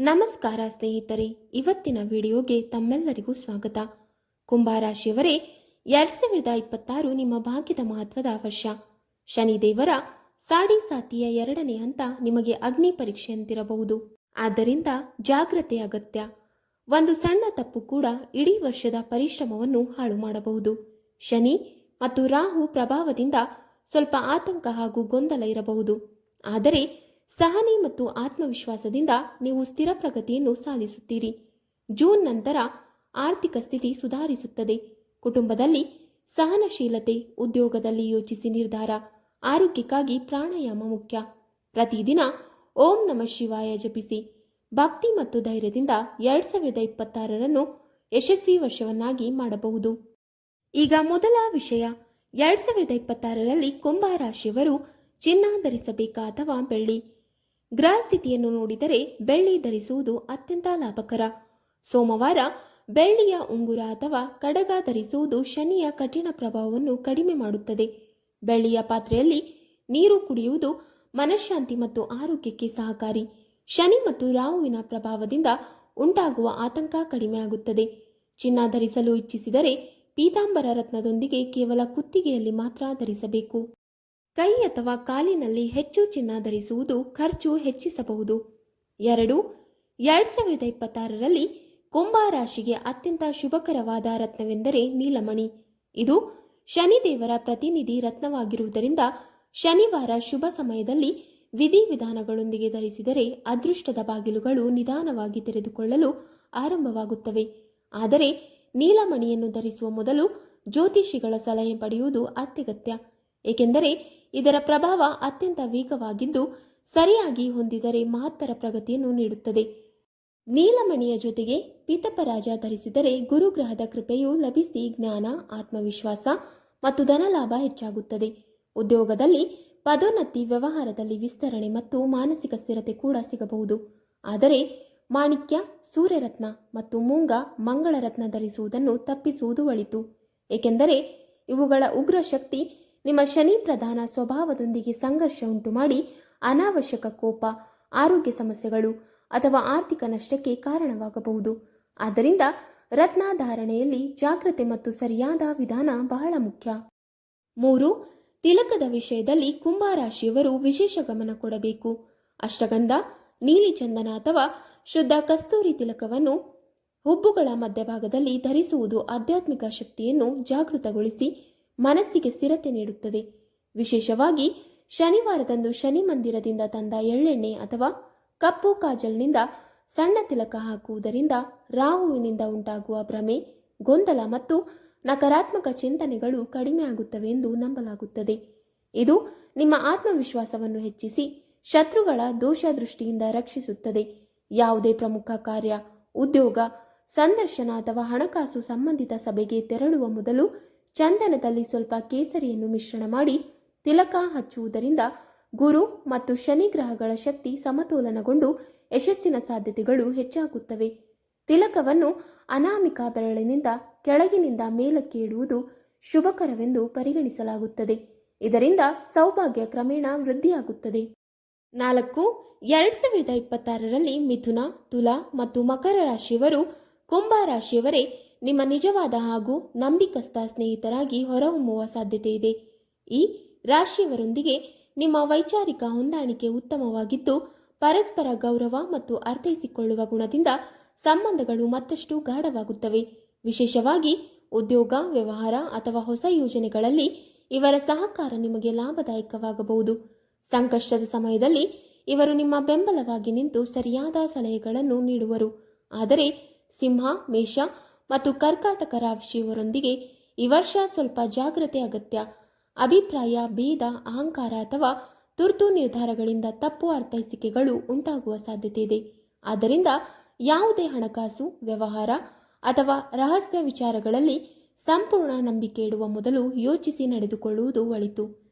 ನಮಸ್ಕಾರ ಸ್ನೇಹಿತರೆ, ಇವತ್ತಿನ ವಿಡಿಯೋಗೆ ತಮ್ಮೆಲ್ಲರಿಗೂ ಸ್ವಾಗತ. ಕುಂಭರಾಶಿಯವರೇ, 2026 ನಿಮ್ಮ ಭಾಗ್ಯದ ಮಹತ್ವದ ವರ್ಷ. ಶನಿದೇವರ ಸಾಡಿ ಸಾತಿಯ 2ನೇ ಹಂತ ನಿಮಗೆ ಅಗ್ನಿ ಪರೀಕ್ಷೆಯಂತಿರಬಹುದು. ಆದ್ದರಿಂದ ಜಾಗ್ರತೆ ಅಗತ್ಯ. ಒಂದು ಸಣ್ಣ ತಪ್ಪು ಕೂಡ ಇಡೀ ವರ್ಷದ ಪರಿಶ್ರಮವನ್ನು ಹಾಳು ಮಾಡಬಹುದು. ಶನಿ ಮತ್ತು ರಾಹು ಪ್ರಭಾವದಿಂದ ಸ್ವಲ್ಪ ಆತಂಕ ಹಾಗೂ ಗೊಂದಲ ಇರಬಹುದು. ಆದರೆ ಸಹನೆ ಮತ್ತು ಆತ್ಮವಿಶ್ವಾಸದಿಂದ ನೀವು ಸ್ಥಿರ ಪ್ರಗತಿಯನ್ನು ಸಾಧಿಸುತ್ತೀರಿ. ಜೂನ್ ನಂತರ ಆರ್ಥಿಕ ಸ್ಥಿತಿ ಸುಧಾರಿಸುತ್ತದೆ. ಕುಟುಂಬದಲ್ಲಿ ಸಹನಶೀಲತೆ, ಉದ್ಯೋಗದಲ್ಲಿ ಯೋಚಿಸಿ ನಿರ್ಧಾರ, ಆರೋಗ್ಯಕ್ಕಾಗಿ ಪ್ರಾಣಾಯಾಮ ಮುಖ್ಯ. ಪ್ರತಿದಿನ ಓಂ ನಮಃ ಶಿವಾಯ ಜಪಿಸಿ. ಭಕ್ತಿ ಮತ್ತು ಧೈರ್ಯದಿಂದ 2026 ಯಶಸ್ವಿ ವರ್ಷವನ್ನಾಗಿ ಮಾಡಬಹುದು. ಈಗ ಮೊದಲ ವಿಷಯ, 2026 ಕುಂಭರಾಶಿಯವರು ಚಿನ್ನ ಧರಿಸಬೇಕಾ ಅಥವಾ ಬೆಳ್ಳಿ? ಗ್ರಹ ಸ್ಥಿತಿಯನ್ನು ನೋಡಿದರೆ ಬೆಳ್ಳಿ ಧರಿಸುವುದು ಅತ್ಯಂತ ಲಾಭಕರ. ಸೋಮವಾರ ಬೆಳ್ಳಿಯ ಉಂಗುರ ಅಥವಾ ಕಡಗ ಧರಿಸುವುದು ಶನಿಯ ಕಠಿಣ ಪ್ರಭಾವವನ್ನು ಕಡಿಮೆ ಮಾಡುತ್ತದೆ. ಬೆಳ್ಳಿಯ ಪಾತ್ರೆಯಲ್ಲಿ ನೀರು ಕುಡಿಯುವುದು ಮನಃಶಾಂತಿ ಮತ್ತು ಆರೋಗ್ಯಕ್ಕೆ ಸಹಕಾರಿ. ಶನಿ ಮತ್ತು ರಾಹುವಿನ ಪ್ರಭಾವದಿಂದ ಉಂಟಾಗುವ ಆತಂಕ ಕಡಿಮೆಯಾಗುತ್ತದೆ. ಚಿನ್ನ ಧರಿಸಲು ಇಚ್ಛಿಸಿದರೆ ಪೀತಾಂಬರ ರತ್ನದೊಂದಿಗೆ ಕೇವಲ ಕುತ್ತಿಗೆಯಲ್ಲಿ ಮಾತ್ರ ಧರಿಸಬೇಕು. ಕೈ ಅಥವಾ ಕಾಲಿನಲ್ಲಿ ಹೆಚ್ಚು ಚಿನ್ನ ಧರಿಸುವುದು ಖರ್ಚು ಹೆಚ್ಚಿಸಬಹುದು. 2026 ಕುಂಭರಾಶಿಗೆ ಅತ್ಯಂತ ಶುಭಕರವಾದ ರತ್ನವೆಂದರೆ ನೀಲಮಣಿ. ಇದು ಶನಿದೇವರ ಪ್ರತಿನಿಧಿ ರತ್ನವಾಗಿರುವುದರಿಂದ ಶನಿವಾರ ಶುಭ ಸಮಯದಲ್ಲಿ ವಿಧಿವಿಧಾನಗಳೊಂದಿಗೆ ಧರಿಸಿದರೆ ಅದೃಷ್ಟದ ಬಾಗಿಲುಗಳು ನಿಧಾನವಾಗಿ ತೆರೆದುಕೊಳ್ಳಲು ಆರಂಭವಾಗುತ್ತವೆ. ಆದರೆ ನೀಲಮಣಿಯನ್ನು ಧರಿಸುವ ಮೊದಲು ಜ್ಯೋತಿಷಿಗಳ ಸಲಹೆ ಪಡೆಯುವುದು ಅತ್ಯಗತ್ಯ, ಏಕೆಂದರೆ ಇದರ ಪ್ರಭಾವ ಅತ್ಯಂತ ವೇಗವಾಗಿದ್ದು ಸರಿಯಾಗಿ ಹೊಂದಿದರೆ ಮಹತ್ತರ ಪ್ರಗತಿಯನ್ನು ನೀಡುತ್ತದೆ. ನೀಲಮಣಿಯ ಜೊತೆಗೆ ಪೀತಪರಾಜ ಧರಿಸಿದರೆ ಗುರುಗ್ರಹದ ಕೃಪೆಯು ಲಭಿಸಿ ಜ್ಞಾನ, ಆತ್ಮವಿಶ್ವಾಸ ಮತ್ತು ಧನಲಾಭ ಹೆಚ್ಚಾಗುತ್ತದೆ. ಉದ್ಯೋಗದಲ್ಲಿ ಪದೋನ್ನತಿ, ವ್ಯವಹಾರದಲ್ಲಿ ವಿಸ್ತರಣೆ ಮತ್ತು ಮಾನಸಿಕ ಸ್ಥಿರತೆ ಕೂಡ ಸಿಗಬಹುದು. ಆದರೆ ಮಾಣಿಕ್ಯ, ಸೂರ್ಯರತ್ನ ಮತ್ತು ಮೂಂಗ, ಮಂಗಳರತ್ನ ಧರಿಸುವುದನ್ನು ತಪ್ಪಿಸುವುದು ಒಳಿತು, ಏಕೆಂದರೆ ಇವುಗಳ ಉಗ್ರ ಶಕ್ತಿ ನಿಮ್ಮ ಶನಿ ಪ್ರಧಾನ ಸ್ವಭಾವದೊಂದಿಗೆ ಸಂಘರ್ಷ ಉಂಟು ಮಾಡಿ ಅನಾವಶ್ಯಕ ಕೋಪ, ಆರೋಗ್ಯ ಸಮಸ್ಯೆಗಳು ಅಥವಾ ಆರ್ಥಿಕ ನಷ್ಟಕ್ಕೆ ಕಾರಣವಾಗಬಹುದು. ಆದ್ದರಿಂದ ರತ್ನಾಧಾರಣೆಯಲ್ಲಿ ಜಾಗ್ರತೆ ಮತ್ತು ಸರಿಯಾದ ವಿಧಾನ ಬಹಳ ಮುಖ್ಯ. 3. ತಿಲಕದ ವಿಷಯದಲ್ಲಿ ಕುಂಭರಾಶಿಯವರು ವಿಶೇಷ ಗಮನ ಕೊಡಬೇಕು. ಅಷ್ಟಗಂಧ, ನೀಲಿ ಚಂದನ ಅಥವಾ ಶುದ್ಧ ಕಸ್ತೂರಿ ತಿಲಕವನ್ನು ಹುಬ್ಬುಗಳ ಮಧ್ಯಭಾಗದಲ್ಲಿ ಧರಿಸುವುದು ಆಧ್ಯಾತ್ಮಿಕ ಶಕ್ತಿಯನ್ನು ಜಾಗೃತಗೊಳಿಸಿ ಮನಸ್ಸಿಗೆ ಸ್ಥಿರತೆ ನೀಡುತ್ತದೆ. ವಿಶೇಷವಾಗಿ ಶನಿವಾರದಂದು ಶನಿ ಮಂದಿರದಿಂದ ತಂದ ಎಳ್ಳೆಣ್ಣೆ ಅಥವಾ ಕಪ್ಪು ಕಾಜಲ್ನಿಂದ ಸಣ್ಣ ತಿಲಕ ಹಾಕುವುದರಿಂದ ರಾಹುವಿನಿಂದ ಉಂಟಾಗುವ ಭ್ರಮೆ, ಗೊಂದಲ ಮತ್ತು ನಕಾರಾತ್ಮಕ ಚಿಂತನೆಗಳು ಕಡಿಮೆಯಾಗುತ್ತವೆ ಎಂದು ನಂಬಲಾಗುತ್ತದೆ. ಇದು ನಿಮ್ಮ ಆತ್ಮವಿಶ್ವಾಸವನ್ನು ಹೆಚ್ಚಿಸಿ ಶತ್ರುಗಳ ದೋಷ ದೃಷ್ಟಿಯಿಂದ ರಕ್ಷಿಸುತ್ತದೆ. ಯಾವುದೇ ಪ್ರಮುಖ ಕಾರ್ಯ, ಉದ್ಯೋಗ, ಸಂದರ್ಶನ ಅಥವಾ ಹಣಕಾಸು ಸಂಬಂಧಿತ ಸಭೆಗೆ ತೆರಳುವ ಮೊದಲು ಚಂದನದಲ್ಲಿ ಸ್ವಲ್ಪ ಕೇಸರಿಯನ್ನು ಮಿಶ್ರಣ ಮಾಡಿ ತಿಲಕ ಹಚ್ಚುವುದರಿಂದ ಗುರು ಮತ್ತು ಶನಿ ಗ್ರಹಗಳ ಶಕ್ತಿ ಸಮತೋಲನಗೊಂಡು ಯಶಸ್ಸಿನ ಸಾಧ್ಯತೆಗಳು ಹೆಚ್ಚಾಗುತ್ತವೆ. ತಿಲಕವನ್ನು ಅನಾಮಿಕ ಬೆರಳಿನಿಂದ ಕೆಳಗಿನಿಂದ ಮೇಲಕ್ಕೆ ಇಡುವುದು ಶುಭಕರವೆಂದು ಪರಿಗಣಿಸಲಾಗುತ್ತದೆ. ಇದರಿಂದ ಸೌಭಾಗ್ಯ ಕ್ರಮೇಣ ವೃದ್ಧಿಯಾಗುತ್ತದೆ. 4. 2026 ಮಿಥುನ, ತುಲಾ ಮತ್ತು ಮಕರ ರಾಶಿಯವರು ಕುಂಭರಾಶಿಯವರೇ ನಿಮ್ಮ ನಿಜವಾದ ಹಾಗೂ ನಂಬಿಕಸ್ಥ ಸ್ನೇಹಿತರಾಗಿ ಹೊರಹೊಮ್ಮುವ ಸಾಧ್ಯತೆ ಇದೆ. ಈ ರಾಶಿಯವರೊಂದಿಗೆ ನಿಮ್ಮ ವೈಚಾರಿಕ ಹೊಂದಾಣಿಕೆ ಉತ್ತಮವಾಗಿದ್ದು ಪರಸ್ಪರ ಗೌರವ ಮತ್ತು ಅರ್ಥೈಸಿಕೊಳ್ಳುವ ಗುಣದಿಂದ ಸಂಬಂಧಗಳು ಮತ್ತಷ್ಟು ಗಾಢವಾಗುತ್ತವೆ. ವಿಶೇಷವಾಗಿ ಉದ್ಯೋಗ, ವ್ಯವಹಾರ ಅಥವಾ ಹೊಸ ಯೋಜನೆಗಳಲ್ಲಿ ಇವರ ಸಹಕಾರ ನಿಮಗೆ ಲಾಭದಾಯಕವಾಗಬಹುದು. ಸಂಕಷ್ಟದ ಸಮಯದಲ್ಲಿ ಇವರು ನಿಮ್ಮ ಬೆಂಬಲವಾಗಿ ನಿಂತು ಸರಿಯಾದ ಸಲಹೆಗಳನ್ನು ನೀಡುವರು. ಆದರೆ ಸಿಂಹ, ಮೇಷ ಮತ್ತು ಕರ್ಕಾಟಕ ರಾಶಿಯವರೊಂದಿಗೆ ಈ ವರ್ಷ ಸ್ವಲ್ಪ ಜಾಗ್ರತೆ ಅಗತ್ಯ. ಅಭಿಪ್ರಾಯ ಭೇದ, ಅಹಂಕಾರ ಅಥವಾ ತುರ್ತು ನಿರ್ಧಾರಗಳಿಂದ ತಪ್ಪು ಅರ್ಥೈಸಿಕೆಗಳು ಉಂಟಾಗುವ ಸಾಧ್ಯತೆ ಇದೆ. ಆದ್ದರಿಂದ ಯಾವುದೇ ಹಣಕಾಸು ವ್ಯವಹಾರ ಅಥವಾ ರಹಸ್ಯ ವಿಚಾರಗಳಲ್ಲಿ ಸಂಪೂರ್ಣ ನಂಬಿಕೆ ಇಡುವ ಮೊದಲು ಯೋಚಿಸಿ ನಡೆದುಕೊಳ್ಳುವುದು ಒಳಿತು.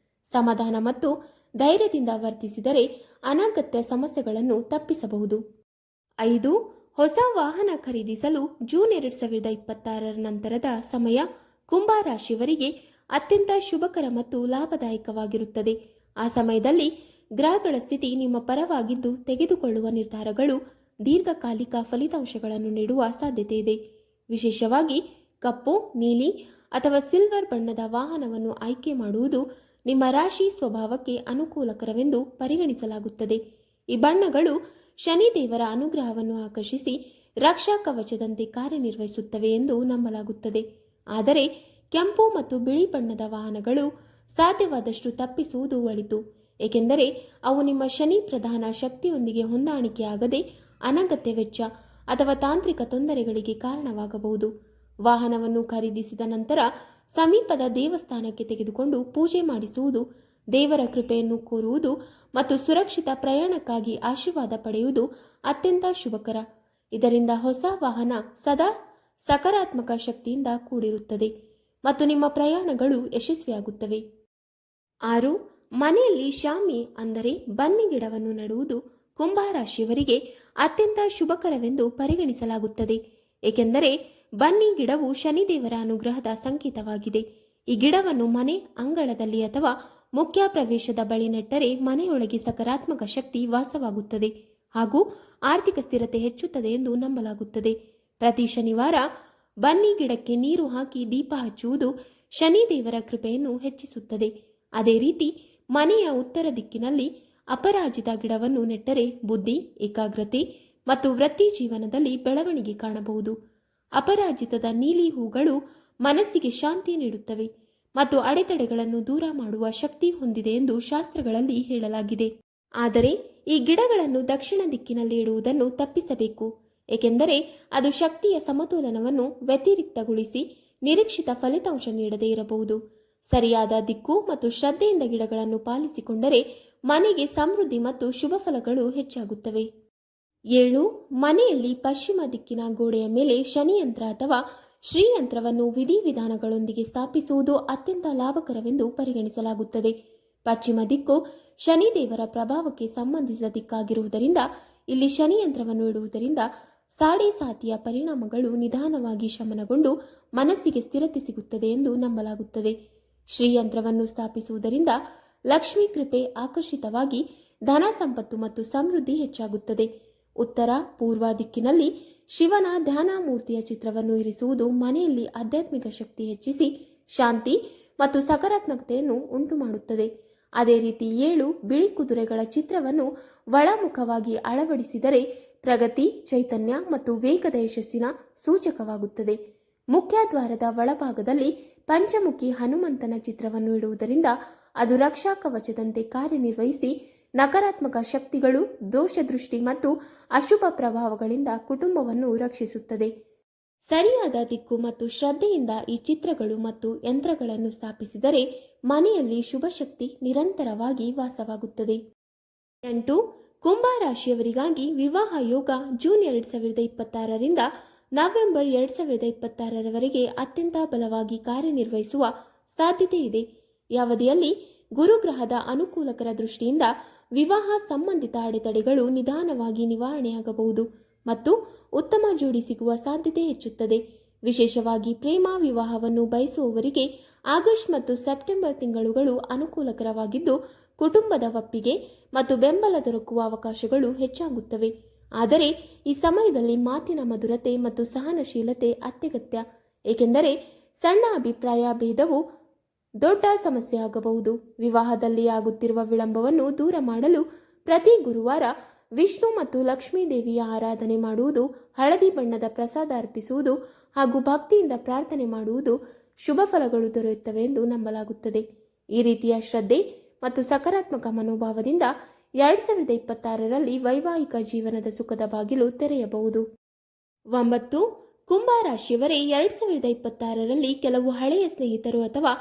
ಸಮಾಧಾನ ಮತ್ತು ಧೈರ್ಯದಿಂದ ವರ್ತಿಸಿದರೆ ಅನಗತ್ಯ ಸಮಸ್ಯೆಗಳನ್ನು ತಪ್ಪಿಸಬಹುದು. 5. ಹೊಸ ವಾಹನ ಖರೀದಿಸಲು ಜೂನ್ 2026 ನಂತರದ ಸಮಯ ಕುಂಭರಾಶಿಯವರಿಗೆ ಅತ್ಯಂತ ಶುಭಕರ ಮತ್ತು ಲಾಭದಾಯಕವಾಗಿರುತ್ತದೆ. ಆ ಸಮಯದಲ್ಲಿ ಗ್ರಹಗಳ ಸ್ಥಿತಿ ನಿಮ್ಮ ಪರವಾಗಿದ್ದು ತೆಗೆದುಕೊಳ್ಳುವ ನಿರ್ಧಾರಗಳು ದೀರ್ಘಕಾಲಿಕ ಫಲಿತಾಂಶಗಳನ್ನು ನೀಡುವ ಸಾಧ್ಯತೆ ಇದೆ. ವಿಶೇಷವಾಗಿ ಕಪ್ಪು, ನೀಲಿ ಅಥವಾ ಸಿಲ್ವರ್ ಬಣ್ಣದ ವಾಹನವನ್ನು ಆಯ್ಕೆ ಮಾಡುವುದು ನಿಮ್ಮ ರಾಶಿ ಸ್ವಭಾವಕ್ಕೆ ಅನುಕೂಲಕರವೆಂದು ಪರಿಗಣಿಸಲಾಗುತ್ತದೆ. ಈ ಬಣ್ಣಗಳು ಶನಿದೇವರ ಅನುಗ್ರಹವನ್ನು ಆಕರ್ಷಿಸಿ ರಕ್ಷಾ ಕವಚದಂತೆ ಕಾರ್ಯನಿರ್ವಹಿಸುತ್ತವೆ ಎಂದು ನಂಬಲಾಗುತ್ತದೆ. ಆದರೆ ಕೆಂಪು ಮತ್ತು ಬಿಳಿ ಬಣ್ಣದ ವಾಹನಗಳು ಸಾಧ್ಯವಾದಷ್ಟು ತಪ್ಪಿಸುವುದು ಒಳಿತು, ಏಕೆಂದರೆ ಅವು ನಿಮ್ಮ ಶನಿ ಪ್ರಧಾನ ಶಕ್ತಿಯೊಂದಿಗೆ ಹೊಂದಾಣಿಕೆಯಾಗದೆ ಅನಗತ್ಯ ವೆಚ್ಚ ಅಥವಾ ತಾಂತ್ರಿಕ ತೊಂದರೆಗಳಿಗೆ ಕಾರಣವಾಗಬಹುದು. ವಾಹನವನ್ನು ಖರೀದಿಸಿದ ನಂತರ ಸಮೀಪದ ದೇವಸ್ಥಾನಕ್ಕೆ ತೆಗೆದುಕೊಂಡು ಪೂಜೆ ಮಾಡಿಸುವುದು, ದೇವರ ಕೃಪೆಯನ್ನು ಕೋರುವುದು ಮತ್ತು ಸುರಕ್ಷಿತ ಪ್ರಯಾಣಕ್ಕಾಗಿ ಆಶೀರ್ವಾದ ಪಡೆಯುವುದು ಅತ್ಯಂತ ಶುಭಕರ. ಇದರಿಂದ ಹೊಸ ವಾಹನ ಸದಾ ಸಕಾರಾತ್ಮಕ ಶಕ್ತಿಯಿಂದ ಕೂಡಿರುತ್ತದೆ ಮತ್ತು ನಿಮ್ಮ ಪ್ರಯಾಣಗಳು ಯಶಸ್ವಿಯಾಗುತ್ತವೆ. 6. ಮನೆಯಲ್ಲಿ ಶಾಮಿ ಅಂದರೆ ಬನ್ನಿ ಗಿಡವನ್ನು ನೆಡುವುದು ಕುಂಭರಾಶಿಯವರಿಗೆ ಅತ್ಯಂತ ಶುಭಕರವೆಂದು ಪರಿಗಣಿಸಲಾಗುತ್ತದೆ, ಏಕೆಂದರೆ ಬನ್ನಿ ಗಿಡವು ಶನಿದೇವರ ಅನುಗ್ರಹದ ಸಂಕೇತವಾಗಿದೆ. ಈ ಗಿಡವನ್ನು ಮನೆ ಅಂಗಳದಲ್ಲಿ ಅಥವಾ ಮುಖ್ಯ ಪ್ರವೇಶದ ಬಳಿ ನೆಟ್ಟರೆ ಮನೆಯೊಳಗೆ ಸಕಾರಾತ್ಮಕ ಶಕ್ತಿ ವಾಸವಾಗುತ್ತದೆ ಹಾಗೂ ಆರ್ಥಿಕ ಸ್ಥಿರತೆ ಹೆಚ್ಚುತ್ತದೆ ಎಂದು ನಂಬಲಾಗುತ್ತದೆ. ಪ್ರತಿ ಶನಿವಾರ ಬನ್ನಿ ಗಿಡಕ್ಕೆ ನೀರು ಹಾಕಿ ದೀಪ ಹಚ್ಚುವುದು ಶನಿದೇವರ ಕೃಪೆಯನ್ನು ಹೆಚ್ಚಿಸುತ್ತದೆ. ಅದೇ ರೀತಿ ಮನೆಯ ಉತ್ತರ ದಿಕ್ಕಿನಲ್ಲಿ ಅಪರಾಜಿತ ಗಿಡವನ್ನು ನೆಟ್ಟರೆ ಬುದ್ಧಿ, ಏಕಾಗ್ರತೆ ಮತ್ತು ವೃತ್ತಿ ಜೀವನದಲ್ಲಿ ಬೆಳವಣಿಗೆ ಕಾಣಬಹುದು. ಅಪರಾಜಿತದ ನೀಲಿ ಹೂಗಳು ಮನಸ್ಸಿಗೆ ಶಾಂತಿ ನೀಡುತ್ತವೆ ಮತ್ತು ಅಡೆತಡೆಗಳನ್ನು ದೂರ ಮಾಡುವ ಶಕ್ತಿ ಹೊಂದಿದೆ ಎಂದು ಶಾಸ್ತ್ರಗಳಲ್ಲಿ ಹೇಳಲಾಗಿದೆ. ಆದರೆ ಈ ಗಿಡಗಳನ್ನು ದಕ್ಷಿಣ ದಿಕ್ಕಿನಲ್ಲಿ ಇಡುವುದನ್ನು ತಪ್ಪಿಸಬೇಕು, ಏಕೆಂದರೆ ಅದು ಶಕ್ತಿಯ ಸಮತೋಲನವನ್ನು ವ್ಯತಿರಿಕ್ತಗೊಳಿಸಿ ನಿರೀಕ್ಷಿತ ಫಲಿತಾಂಶ ನೀಡದೇ ಇರಬಹುದು. ಸರಿಯಾದ ದಿಕ್ಕು ಮತ್ತು ಶ್ರದ್ಧೆಯಿಂದ ಗಿಡಗಳನ್ನು ಪಾಲಿಸಿಕೊಂಡರೆ ಮನೆಗೆ ಸಮೃದ್ಧಿ ಮತ್ತು ಶುಭ ಫಲಗಳು ಹೆಚ್ಚಾಗುತ್ತವೆ. 7. ಮನೆಯಲ್ಲಿ ಪಶ್ಚಿಮ ದಿಕ್ಕಿನ ಗೋಡೆಯ ಮೇಲೆ ಶನಿಯಂತ್ರ ಅಥವಾ ಶ್ರೀಯಂತ್ರವನ್ನು ವಿಧಿವಿಧಾನಗಳೊಂದಿಗೆ ಸ್ಥಾಪಿಸುವುದು ಅತ್ಯಂತ ಲಾಭಕರವೆಂದು ಪರಿಗಣಿಸಲಾಗುತ್ತದೆ. ಪಶ್ಚಿಮ ದಿಕ್ಕು ಶನಿದೇವರ ಪ್ರಭಾವಕ್ಕೆ ಸಂಬಂಧಿಸಿದ ದಿಕ್ಕಾಗಿರುವುದರಿಂದ ಇಲ್ಲಿ ಶನಿಯಂತ್ರವನ್ನು ಇಡುವುದರಿಂದ ಸಾಡೆ ಸಾತಿಯ ಪರಿಣಾಮಗಳು ನಿಧಾನವಾಗಿ ಶಮನಗೊಂಡು ಮನಸ್ಸಿಗೆ ಸ್ಥಿರತೆ ಸಿಗುತ್ತದೆ ಎಂದು ನಂಬಲಾಗುತ್ತದೆ. ಶ್ರೀಯಂತ್ರವನ್ನು ಸ್ಥಾಪಿಸುವುದರಿಂದ ಲಕ್ಷ್ಮೀ ಕೃಪೆ ಆಕರ್ಷಿತವಾಗಿ ಧನ ಸಂಪತ್ತು ಮತ್ತು ಸಮೃದ್ಧಿ ಹೆಚ್ಚಾಗುತ್ತದೆ. ಉತ್ತರ ಪೂರ್ವ ದಿಕ್ಕಿನಲ್ಲಿ ಶಿವನ ಧ್ಯಾನ ಮೂರ್ತಿಯ ಚಿತ್ರವನ್ನು ಇರಿಸುವುದು ಮನೆಯಲ್ಲಿ ಆಧ್ಯಾತ್ಮಿಕ ಶಕ್ತಿ ಹೆಚ್ಚಿಸಿ ಶಾಂತಿ ಮತ್ತು ಸಕಾರಾತ್ಮಕತೆಯನ್ನು ಉಂಟುಮಾಡುತ್ತದೆ. ಅದೇ ರೀತಿ 7 ಬಿಳಿ ಕುದುರೆಗಳ ಚಿತ್ರವನ್ನು ಒಳಮುಖವಾಗಿ ಅಳವಡಿಸಿದರೆ ಪ್ರಗತಿ, ಚೈತನ್ಯ ಮತ್ತು ವೇಗದ ಯಶಸ್ಸಿನ ಸೂಚಕವಾಗುತ್ತದೆ. ಮುಖ್ಯ ದ್ವಾರದ ಒಳಭಾಗದಲ್ಲಿ ಪಂಚಮುಖಿ ಹನುಮಂತನ ಚಿತ್ರವನ್ನು ಇಡುವುದರಿಂದ ಅದು ರಕ್ಷಾ ಕವಚದಂತೆ ಕಾರ್ಯನಿರ್ವಹಿಸಿ ನಕಾರಾತ್ಮಕ ಶಕ್ತಿಗಳು, ದೋಷದೃಷ್ಟಿ ಮತ್ತು ಅಶುಭ ಪ್ರಭಾವಗಳಿಂದ ಕುಟುಂಬವನ್ನು ರಕ್ಷಿಸುತ್ತದೆ. ಸರಿಯಾದ ದಿಕ್ಕು ಮತ್ತು ಶ್ರದ್ಧೆಯಿಂದ ಈ ಚಿತ್ರಗಳು ಮತ್ತು ಯಂತ್ರಗಳನ್ನು ಸ್ಥಾಪಿಸಿದರೆ ಮನೆಯಲ್ಲಿ ಶುಭ ಶಕ್ತಿ ನಿರಂತರವಾಗಿ ವಾಸವಾಗುತ್ತದೆ. 8. ಕುಂಭರಾಶಿಯವರಿಗಾಗಿ ವಿವಾಹ ಯೋಗ ಜೂನ್ 2026ರಿಂದ ನವೆಂಬರ್ 2026ರವರೆಗೆ ಅತ್ಯಂತ ಬಲವಾಗಿ ಕಾರ್ಯನಿರ್ವಹಿಸುವ ಸಾಧ್ಯತೆ ಇದೆ. ಈ ಅವಧಿಯಲ್ಲಿ ಗುರುಗ್ರಹದ ಅನುಕೂಲಕರ ದೃಷ್ಟಿಯಿಂದ ವಿವಾಹ ಸಂಬಂಧಿತ ಅಡೆತಡೆಗಳು ನಿಧಾನವಾಗಿ ನಿವಾರಣೆಯಾಗಬಹುದು ಮತ್ತು ಉತ್ತಮ ಜೋಡಿ ಸಿಗುವ ಸಾಧ್ಯತೆ ಹೆಚ್ಚುತ್ತದೆ. ವಿಶೇಷವಾಗಿ ಪ್ರೇಮ ವಿವಾಹವನ್ನು ಬಯಸುವವರಿಗೆ ಆಗಸ್ಟ್ ಮತ್ತು ಸೆಪ್ಟೆಂಬರ್ ತಿಂಗಳುಗಳು ಅನುಕೂಲಕರವಾಗಿದ್ದು ಕುಟುಂಬದ ಒಪ್ಪಿಗೆ ಮತ್ತು ಬೆಂಬಲ ದೊರಕುವ ಅವಕಾಶಗಳು ಹೆಚ್ಚಾಗುತ್ತವೆ. ಆದರೆ ಈ ಸಮಯದಲ್ಲಿ ಮಾತಿನ ಮಧುರತೆ ಮತ್ತು ಸಹನಶೀಲತೆ ಅತ್ಯಗತ್ಯ, ಏಕೆಂದರೆ ಸಣ್ಣ ಅಭಿಪ್ರಾಯ ಭೇದವು ದೊಡ್ಡ ಸಮಸ್ಯೆಯಾಗಬಹುದು. ವಿವಾಹದಲ್ಲಿ ಆಗುತ್ತಿರುವ ವಿಳಂಬವನ್ನು ದೂರ ಮಾಡಲು ಪ್ರತಿ ಗುರುವಾರ ವಿಷ್ಣು ಮತ್ತು ಲಕ್ಷ್ಮೀ ದೇವಿಯ ಆರಾಧನೆ ಮಾಡುವುದು, ಹಳದಿ ಬಣ್ಣದ ಪ್ರಸಾದ ಅರ್ಪಿಸುವುದು ಹಾಗೂ ಭಕ್ತಿಯಿಂದ ಪ್ರಾರ್ಥನೆ ಮಾಡುವುದು ಶುಭ ಫಲಗಳು ದೊರೆಯುತ್ತವೆ ಎಂದು ನಂಬಲಾಗುತ್ತದೆ. ಈ ರೀತಿಯ ಶ್ರದ್ಧೆ ಮತ್ತು ಸಕಾರಾತ್ಮಕ ಮನೋಭಾವದಿಂದ 2026ರಲ್ಲಿ ವೈವಾಹಿಕ ಜೀವನದ ಸುಖದ ಬಾಗಿಲು ತೆರೆಯಬಹುದು. 9. ಕುಂಭರಾಶಿಯವರೇ 2026ರಲ್ಲಿ ಕೆಲವು ಹಳೆಯ ಸ್ನೇಹಿತರು ಅಥವಾ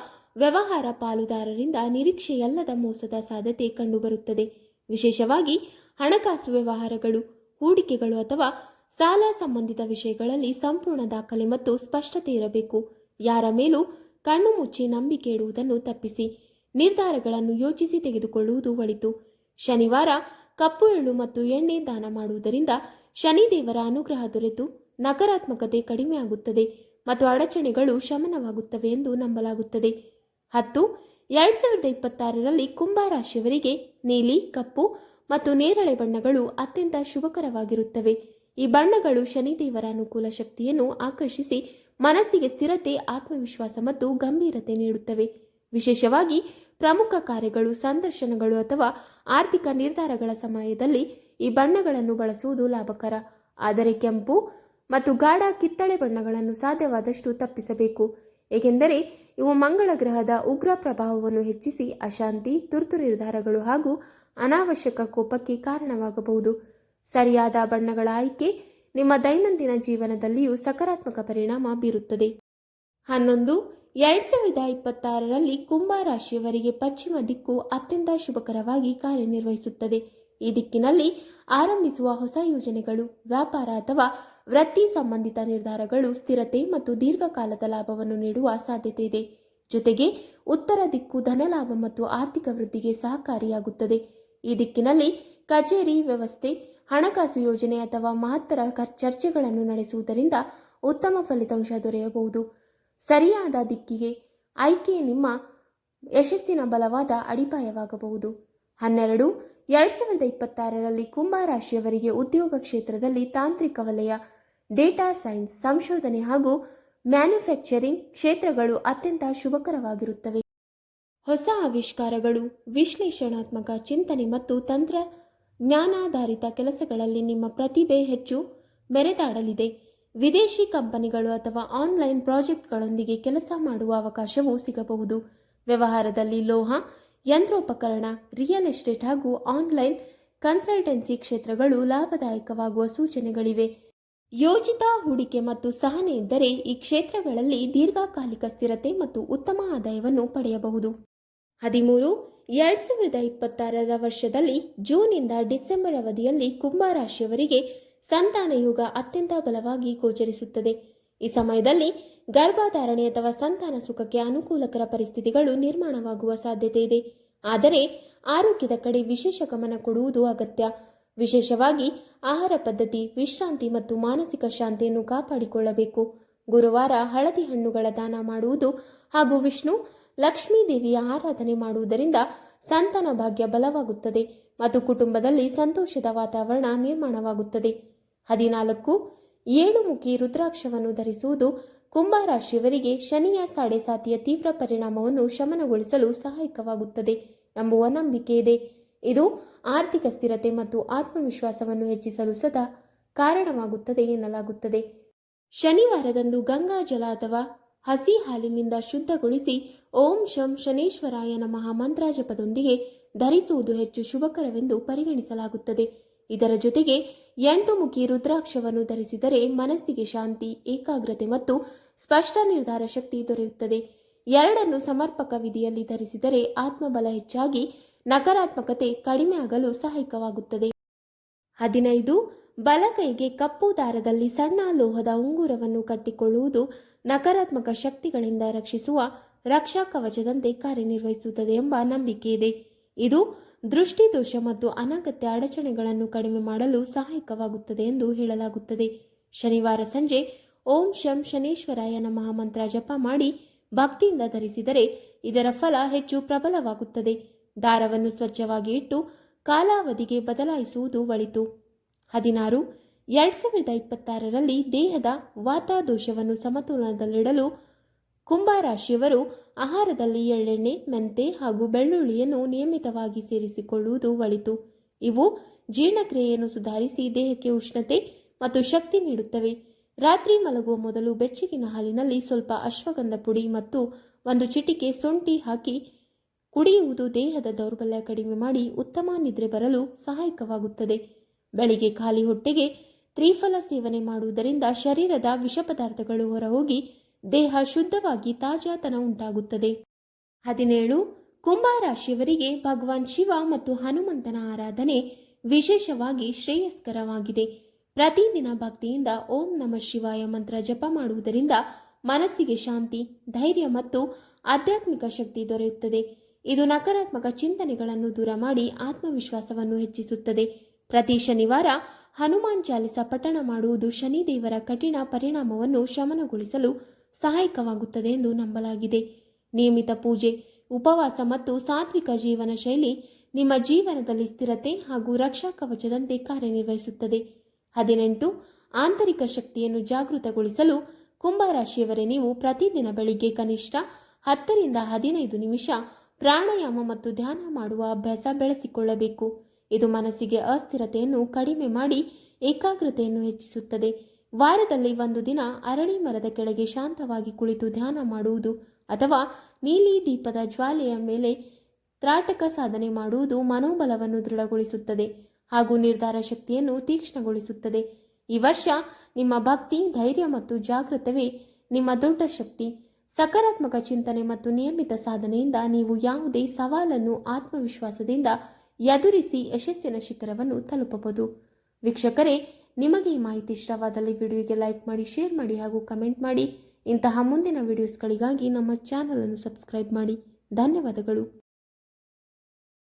ವ್ಯವಹಾರ ಪಾಲುದಾರರಿಂದ ನಿರೀಕ್ಷೆಯಲ್ಲದ ಮೋಸದ ಸಾಧ್ಯತೆ ಕಂಡುಬರುತ್ತದೆ. ವಿಶೇಷವಾಗಿ ಹಣಕಾಸು ವ್ಯವಹಾರಗಳು, ಹೂಡಿಕೆಗಳು ಅಥವಾ ಸಾಲ ಸಂಬಂಧಿತ ವಿಷಯಗಳಲ್ಲಿ ಸಂಪೂರ್ಣ ದಾಖಲೆ ಮತ್ತು ಸ್ಪಷ್ಟತೆ ಇರಬೇಕು. ಯಾರ ಮೇಲೂ ಕಣ್ಣು ಮುಚ್ಚಿ ನಂಬಿಕೆ ಇಡುವುದನ್ನು ತಪ್ಪಿಸಿ ನಿರ್ಧಾರಗಳನ್ನು ಯೋಚಿಸಿ ತೆಗೆದುಕೊಳ್ಳುವುದು ಒಳಿತು. ಶನಿವಾರ ಕಪ್ಪು ಎಳ್ಳು ಮತ್ತು ಎಣ್ಣೆ ದಾನ ಮಾಡುವುದರಿಂದ ಶನಿದೇವರ ಅನುಗ್ರಹ ದೊರೆತು ನಕಾರಾತ್ಮಕತೆ ಕಡಿಮೆಯಾಗುತ್ತದೆ ಮತ್ತು ಅಡಚಣೆಗಳು ಶಮನವಾಗುತ್ತವೆ ಎಂದು ನಂಬಲಾಗುತ್ತದೆ. 10. 2026ರಲ್ಲಿ ಕುಂಭರಾಶಿಯವರಿಗೆ ನೀಲಿ, ಕಪ್ಪು ಮತ್ತು ನೇರಳೆ ಬಣ್ಣಗಳು ಅತ್ಯಂತ ಶುಭಕರವಾಗಿರುತ್ತವೆ. ಈ ಬಣ್ಣಗಳು ಶನಿದೇವರ ಅನುಕೂಲ ಶಕ್ತಿಯನ್ನು ಆಕರ್ಷಿಸಿ ಮನಸ್ಸಿಗೆ ಸ್ಥಿರತೆ, ಆತ್ಮವಿಶ್ವಾಸ ಮತ್ತು ಗಂಭೀರತೆ ನೀಡುತ್ತವೆ. ವಿಶೇಷವಾಗಿ ಪ್ರಮುಖ ಕಾರ್ಯಗಳು, ಸಂದರ್ಶನಗಳು ಅಥವಾ ಆರ್ಥಿಕ ನಿರ್ಧಾರಗಳ ಸಮಯದಲ್ಲಿ ಈ ಬಣ್ಣಗಳನ್ನು ಬಳಸುವುದು ಲಾಭಕರ. ಆದರೆ ಕೆಂಪು ಮತ್ತು ಗಾಢ ಕಿತ್ತಳೆ ಬಣ್ಣಗಳನ್ನು ಸಾಧ್ಯವಾದಷ್ಟು ತಪ್ಪಿಸಬೇಕು, ಏಕೆಂದರೆ ಇವು ಮಂಗಳ ಗ್ರಹದ ಉಗ್ರ ಪ್ರಭಾವವನ್ನು ಹೆಚ್ಚಿಸಿ ಅಶಾಂತಿ, ತುರ್ತು ನಿರ್ಧಾರಗಳು ಹಾಗೂ ಅನಾವಶ್ಯಕ ಕೋಪಕ್ಕೆ ಕಾರಣವಾಗಬಹುದು. ಸರಿಯಾದ ಬಣ್ಣಗಳ ಆಯ್ಕೆ ನಿಮ್ಮ ದೈನಂದಿನ ಜೀವನದಲ್ಲಿಯೂ ಸಕಾರಾತ್ಮಕ ಪರಿಣಾಮ ಬೀರುತ್ತದೆ. 11/2026ರಲ್ಲಿ ಕುಂಭ ರಾಶಿಯವರಿಗೆ ಪಶ್ಚಿಮ ದಿಕ್ಕು ಅತ್ಯಂತ ಶುಭಕರವಾಗಿ ಕಾರ್ಯನಿರ್ವಹಿಸುತ್ತದೆ. ಈ ದಿಕ್ಕಿನಲ್ಲಿ ಆರಂಭಿಸುವ ಹೊಸ ಯೋಜನೆಗಳು, ವ್ಯಾಪಾರ ಅಥವಾ ವೃತ್ತಿ ಸಂಬಂಧಿತ ನಿರ್ಧಾರಗಳು ಸ್ಥಿರತೆ ಮತ್ತು ದೀರ್ಘಕಾಲದ ಲಾಭವನ್ನು ನೀಡುವ ಸಾಧ್ಯತೆ ಇದೆ. ಜೊತೆಗೆ ಉತ್ತರ ದಿಕ್ಕು ಧನಲಾಭ ಮತ್ತು ಆರ್ಥಿಕ ವೃದ್ಧಿಗೆ ಸಹಕಾರಿಯಾಗುತ್ತದೆ. ಈ ದಿಕ್ಕಿನಲ್ಲಿ ಕಚೇರಿ ವ್ಯವಸ್ಥೆ, ಹಣಕಾಸು ಯೋಜನೆ ಅಥವಾ ಮಹತ್ತರ ಚರ್ಚೆಗಳನ್ನು ನಡೆಸುವುದರಿಂದ ಉತ್ತಮ ಫಲಿತಾಂಶ ದೊರೆಯಬಹುದು. ಸರಿಯಾದ ದಿಕ್ಕಿಗೆ ಆಯ್ಕೆ ನಿಮ್ಮ ಯಶಸ್ಸಿನ ಬಲವಾದ ಅಡಿಪಾಯವಾಗಬಹುದು. 12/2026ರಲ್ಲಿ ಕುಂಭ ರಾಶಿಯವರಿಗೆ ಉದ್ಯೋಗ ಕ್ಷೇತ್ರದಲ್ಲಿ ತಾಂತ್ರಿಕ ವಲಯ, ಡೇಟಾ ಸೈನ್ಸ್, ಸಂಶೋಧನೆ ಹಾಗೂ ಮ್ಯಾನುಫ್ಯಾಕ್ಚರಿಂಗ್ ಕ್ಷೇತ್ರಗಳು ಅತ್ಯಂತ ಶುಭಕರವಾಗಿರುತ್ತವೆ. ಹೊಸ ಆವಿಷ್ಕಾರಗಳು, ವಿಶ್ಲೇಷಣಾತ್ಮಕ ಚಿಂತನೆ ಮತ್ತು ತಂತ್ರಜ್ಞಾನಾಧಾರಿತ ಕೆಲಸಗಳಲ್ಲಿ ನಿಮ್ಮ ಪ್ರತಿಭೆ ಹೆಚ್ಚು ಮೆರೆದಾಡಲಿದೆ. ವಿದೇಶಿ ಕಂಪನಿಗಳು ಅಥವಾ ಆನ್ಲೈನ್ ಪ್ರಾಜೆಕ್ಟ್ಗಳೊಂದಿಗೆ ಕೆಲಸ ಮಾಡುವ ಅವಕಾಶವೂ ಸಿಗಬಹುದು. ವ್ಯವಹಾರದಲ್ಲಿ ಲೋಹ, ಯಂತ್ರೋಪಕರಣ, ರಿಯಲ್ ಎಸ್ಟೇಟ್ ಹಾಗೂ ಆನ್ಲೈನ್ ಕನ್ಸಲ್ಟೆನ್ಸಿ ಕ್ಷೇತ್ರಗಳು ಲಾಭದಾಯಕವಾಗುವ ಸೂಚನೆಗಳಿವೆ. ಯೋಜಿತ ಹೂಡಿಕೆ ಮತ್ತು ಸಹನೆ ಇದ್ದರೆ ಈ ಕ್ಷೇತ್ರಗಳಲ್ಲಿ ದೀರ್ಘಕಾಲಿಕ ಸ್ಥಿರತೆ ಮತ್ತು ಉತ್ತಮ ಆದಾಯವನ್ನು ಪಡೆಯಬಹುದು. 13/2026ರ ವರ್ಷದಲ್ಲಿ ಜೂನ್ನಿಂದ ಡಿಸೆಂಬರ್ ಅವಧಿಯಲ್ಲಿ ಕುಂಭ ರಾಶಿಯವರಿಗೆ ಸಂತಾನ ಯೋಗ ಅತ್ಯಂತ ಬಲವಾಗಿ ಗೋಚರಿಸುತ್ತದೆ. ಈ ಸಮಯದಲ್ಲಿ ಗರ್ಭಧಾರಣೆ ಅಥವಾ ಸಂತಾನ ಸುಖಕ್ಕೆ ಅನುಕೂಲಕರ ಪರಿಸ್ಥಿತಿಗಳು ನಿರ್ಮಾಣವಾಗುವ ಸಾಧ್ಯತೆ ಇದೆ. ಆದರೆ ಆರೋಗ್ಯದ ಕಡೆ ವಿಶೇಷ ಗಮನ ಕೊಡುವುದು ಅಗತ್ಯ. ವಿಶೇಷವಾಗಿ ಆಹಾರ ಪದ್ಧತಿ, ವಿಶ್ರಾಂತಿ ಮತ್ತು ಮಾನಸಿಕ ಶಾಂತಿಯನ್ನು ಕಾಪಾಡಿಕೊಳ್ಳಬೇಕು. ಗುರುವಾರ ಹಳದಿ ಹಣ್ಣುಗಳ ದಾನ ಮಾಡುವುದು ಹಾಗೂ ವಿಷ್ಣು, ಲಕ್ಷ್ಮೀ ದೇವಿಯ ಆರಾಧನೆ ಮಾಡುವುದರಿಂದ ಸಂತಾನ ಭಾಗ್ಯ ಬಲವಾಗುತ್ತದೆ ಮತ್ತು ಕುಟುಂಬದಲ್ಲಿ ಸಂತೋಷದ ವಾತಾವರಣ ನಿರ್ಮಾಣವಾಗುತ್ತದೆ. 14 ಮುಖಿ ರುದ್ರಾಕ್ಷವನ್ನು ಧರಿಸುವುದು ಕುಂಭ ರಾಶಿಯವರಿಗೆ ಶನಿಯ ಸಾಡೆಸಾತಿಯ ತೀವ್ರ ಪರಿಣಾಮವನ್ನು ಶಮನಗೊಳಿಸಲು ಸಹಾಯಕವಾಗುತ್ತದೆ ಎಂಬುವ ನಂಬಿಕೆ ಇದೆ. ಇದು ಆರ್ಥಿಕ ಸ್ಥಿರತೆ ಮತ್ತು ಆತ್ಮವಿಶ್ವಾಸವನ್ನು ಹೆಚ್ಚಿಸಲು ಸದಾ ಕಾರಣವಾಗುತ್ತದೆ ಎನ್ನಲಾಗುತ್ತದೆ. ಶನಿವಾರದಂದು ಗಂಗಾ ಜಲ ಅಥವಾ ಹಸಿ ಹಾಲಿನಿಂದ ಶುದ್ಧಗೊಳಿಸಿ ಓಂ ಶಂ ಶನೇಶ್ವರಾಯ ನಮಃ ಮಂತ್ರ ಜಪದೊಂದಿಗೆ ಧರಿಸುವುದು ಹೆಚ್ಚು ಶುಭಕರವೆಂದು ಪರಿಗಣಿಸಲಾಗುತ್ತದೆ. ಇದರ ಜೊತೆಗೆ 8 ಮುಖಿ ರುದ್ರಾಕ್ಷವನ್ನು ಧರಿಸಿದರೆ ಮನಸ್ಸಿಗೆ ಶಾಂತಿ, ಏಕಾಗ್ರತೆ ಮತ್ತು ಸ್ಪಷ್ಟ ನಿರ್ಧಾರ ಶಕ್ತಿ ದೊರೆಯುತ್ತದೆ. 2 ಸಮರ್ಪಕ ವಿಧಿಯಲ್ಲಿ ಧರಿಸಿದರೆ ಆತ್ಮಬಲ ಹೆಚ್ಚಾಗಿ ನಕಾರಾತ್ಮಕತೆ ಕಡಿಮೆ ಆಗಲು ಸಹಾಯಕವಾಗುತ್ತದೆ. 15 ಬಲಕೈಗೆ ಕಪ್ಪು ದಾರದಲ್ಲಿ ಸಣ್ಣ ಲೋಹದ ಉಂಗುರವನ್ನು ಕಟ್ಟಿಕೊಳ್ಳುವುದು ನಕಾರಾತ್ಮಕ ಶಕ್ತಿಗಳಿಂದ ರಕ್ಷಿಸುವ ರಕ್ಷಾ ಕವಚದಂತೆ ಕಾರ್ಯನಿರ್ವಹಿಸುತ್ತದೆ ಎಂಬ ನಂಬಿಕೆ ಇದೆ. ಇದು ದೃಷ್ಟಿ ದೋಷ ಮತ್ತು ಅನಗತ್ಯ ಅಡಚಣೆಗಳನ್ನು ಕಡಿಮೆ ಮಾಡಲು ಸಹಾಯಕವಾಗುತ್ತದೆ ಎಂದು ಹೇಳಲಾಗುತ್ತದೆ. ಶನಿವಾರ ಸಂಜೆ ಓಂ ಶಂ ಶನೇಶ್ವರಾಯ ನಮಃ ಮಂತ್ರ ಜಪ ಮಾಡಿ ಭಕ್ತಿಯಿಂದ ಧರಿಸಿದರೆ ಇದರ ಫಲ ಹೆಚ್ಚು ಪ್ರಬಲವಾಗುತ್ತದೆ. ದಾರವನ್ನು ಸ್ವಚ್ಛವಾಗಿ ಇಟ್ಟು ಕಾಲಾವಧಿಗೆ ಬದಲಾಯಿಸುವುದು ಒಳಿತು. 16/2026ರಲ್ಲಿ ದೇಹದ ವಾತಾದೋಷವನ್ನು ಸಮತೋಲನದಲ್ಲಿಡಲು ಕುಂಭ ರಾಶಿಯವರು ಆಹಾರದಲ್ಲಿ ಎಳ್ಳೆಣ್ಣೆ, ಮೆಂತೆ ಹಾಗೂ ಬೆಳ್ಳುಳ್ಳಿಯನ್ನು ನಿಯಮಿತವಾಗಿ ಸೇರಿಸಿಕೊಳ್ಳುವುದು ಒಳಿತು. ಇವು ಜೀರ್ಣಕ್ರಿಯೆಯನ್ನು ಸುಧಾರಿಸಿ ದೇಹಕ್ಕೆ ಉಷ್ಣತೆ ಮತ್ತು ಶಕ್ತಿ ನೀಡುತ್ತವೆ. ರಾತ್ರಿ ಮಲಗುವ ಮೊದಲು ಬೆಚ್ಚಗಿನ ಹಾಲಿನಲ್ಲಿ ಸ್ವಲ್ಪ ಅಶ್ವಗಂಧ ಪುಡಿ ಮತ್ತು 1 ಚಿಟಿಕೆ ಶುಂಠಿ ಹಾಕಿ ಕುಡಿಯುವುದು ದೇಹದ ದೌರ್ಬಲ್ಯ ಕಡಿಮೆ ಮಾಡಿ ಉತ್ತಮ ನಿದ್ರೆ ಬರಲು ಸಹಾಯಕವಾಗುತ್ತದೆ. ಬೆಳಿಗ್ಗೆ ಖಾಲಿ ಹೊಟ್ಟೆಗೆ ತ್ರಿಫಲ ಸೇವನೆ ಮಾಡುವುದರಿಂದ ಶರೀರದ ವಿಷ ಪದಾರ್ಥಗಳು ಹೊರಹೋಗಿ ದೇಹ ಶುದ್ಧವಾಗಿ ತಾಜಾತನ ಉಂಟಾಗುತ್ತದೆ. 17 ಕುಂಭ ರಾಶಿಯವರಿಗೆ ಭಗವಾನ್ ಶಿವ ಮತ್ತು ಹನುಮಂತನ ಆರಾಧನೆ ವಿಶೇಷವಾಗಿ ಶ್ರೇಯಸ್ಕರವಾಗಿದೆ. ಪ್ರತಿದಿನ ಭಕ್ತಿಯಿಂದ ಓಂ ನಮಃ ಶಿವಾಯ ಮಂತ್ರ ಜಪ ಮಾಡುವುದರಿಂದ ಮನಸ್ಸಿಗೆ ಶಾಂತಿ, ಧೈರ್ಯ ಮತ್ತು ಆಧ್ಯಾತ್ಮಿಕ ಶಕ್ತಿ ದೊರೆಯುತ್ತದೆ. ಇದು ನಕಾರಾತ್ಮಕ ಚಿಂತನೆಗಳನ್ನು ದೂರ ಮಾಡಿ ಆತ್ಮವಿಶ್ವಾಸವನ್ನು ಹೆಚ್ಚಿಸುತ್ತದೆ. ಪ್ರತಿ ಶನಿವಾರ ಹನುಮಾನ್ ಚಾಲಿಸ ಪಠಣ ಮಾಡುವುದು ಶನಿದೇವರ ಕಠಿಣ ಪರಿಣಾಮವನ್ನು ಶಮನಗೊಳಿಸಲು ಸಹಾಯಕವಾಗುತ್ತದೆ ಎಂದು ನಂಬಲಾಗಿದೆ. ನಿಯಮಿತ ಪೂಜೆ, ಉಪವಾಸ ಮತ್ತು ಸಾತ್ವಿಕ ಜೀವನ ಶೈಲಿ ನಿಮ್ಮ ಜೀವನದಲ್ಲಿ ಸ್ಥಿರತೆ ಹಾಗೂ ರಕ್ಷಾ ಕವಚದಂತೆ ಕಾರ್ಯನಿರ್ವಹಿಸುತ್ತದೆ. 18 ಆಂತರಿಕ ಶಕ್ತಿಯನ್ನು ಜಾಗೃತಗೊಳಿಸಲು ಕುಂಭರಾಶಿಯವರೇ ನೀವು ಪ್ರತಿದಿನ ಬೆಳಿಗ್ಗೆ ಕನಿಷ್ಠ 10 ರಿಂದ 15 ನಿಮಿಷ ಪ್ರಾಣಾಯಾಮ ಮತ್ತು ಧ್ಯಾನ ಮಾಡುವ ಅಭ್ಯಾಸ ಬೆಳೆಸಿಕೊಳ್ಳಬೇಕು. ಇದು ಮನಸ್ಸಿಗೆ ಅಸ್ಥಿರತೆಯನ್ನು ಕಡಿಮೆ ಮಾಡಿ ಏಕಾಗ್ರತೆಯನ್ನು ಹೆಚ್ಚಿಸುತ್ತದೆ. ವಾರದಲ್ಲಿ ಒಂದು ದಿನ ಅರಳಿ ಮರದ ಕೆಳಗೆ ಶಾಂತವಾಗಿ ಕುಳಿತು ಧ್ಯಾನ ಮಾಡುವುದು ಅಥವಾ ನೀಲಿ ದೀಪದ ಜ್ವಾಲೆಯ ಮೇಲೆ ತ್ರಾಟಕ ಸಾಧನೆ ಮಾಡುವುದು ಮನೋಬಲವನ್ನು ದೃಢಗೊಳಿಸುತ್ತದೆ ಹಾಗೂ ನಿರ್ಧಾರ ಶಕ್ತಿಯನ್ನು ತೀಕ್ಷ್ಣಗೊಳಿಸುತ್ತದೆ. ಈ ವರ್ಷ ನಿಮ್ಮ ಭಕ್ತಿ, ಧೈರ್ಯ ಮತ್ತು ಜಾಗೃತವೇ ನಿಮ್ಮ ದೊಡ್ಡ ಶಕ್ತಿ. ಸಕಾರಾತ್ಮಕ ಚಿಂತನೆ ಮತ್ತು ನಿಯಮಿತ ಸಾಧನೆಯಿಂದ ನೀವು ಯಾವುದೇ ಸವಾಲನ್ನು ಆತ್ಮವಿಶ್ವಾಸದಿಂದ ಎದುರಿಸಿ ಯಶಸ್ಸಿನ ಶಿಖರವನ್ನು ತಲುಪಬಹುದು. ವೀಕ್ಷಕರೇ, ನಿಮಗೆ ಈ ಮಾಹಿತಿ ಇಷ್ಟವಾದಲ್ಲಿ ವಿಡಿಯೋಗೆ ಲೈಕ್ ಮಾಡಿ, ಶೇರ್ ಮಾಡಿ ಹಾಗೂ ಕಮೆಂಟ್ ಮಾಡಿ. ಇಂತಹ ಮುಂದಿನ ವಿಡಿಯೋಸ್ಗಳಿಗಾಗಿ ನಮ್ಮ ಚಾನಲ್ ಅನ್ನು ಸಬ್ಸ್ಕ್ರೈಬ್ ಮಾಡಿ. ಧನ್ಯವಾದಗಳು.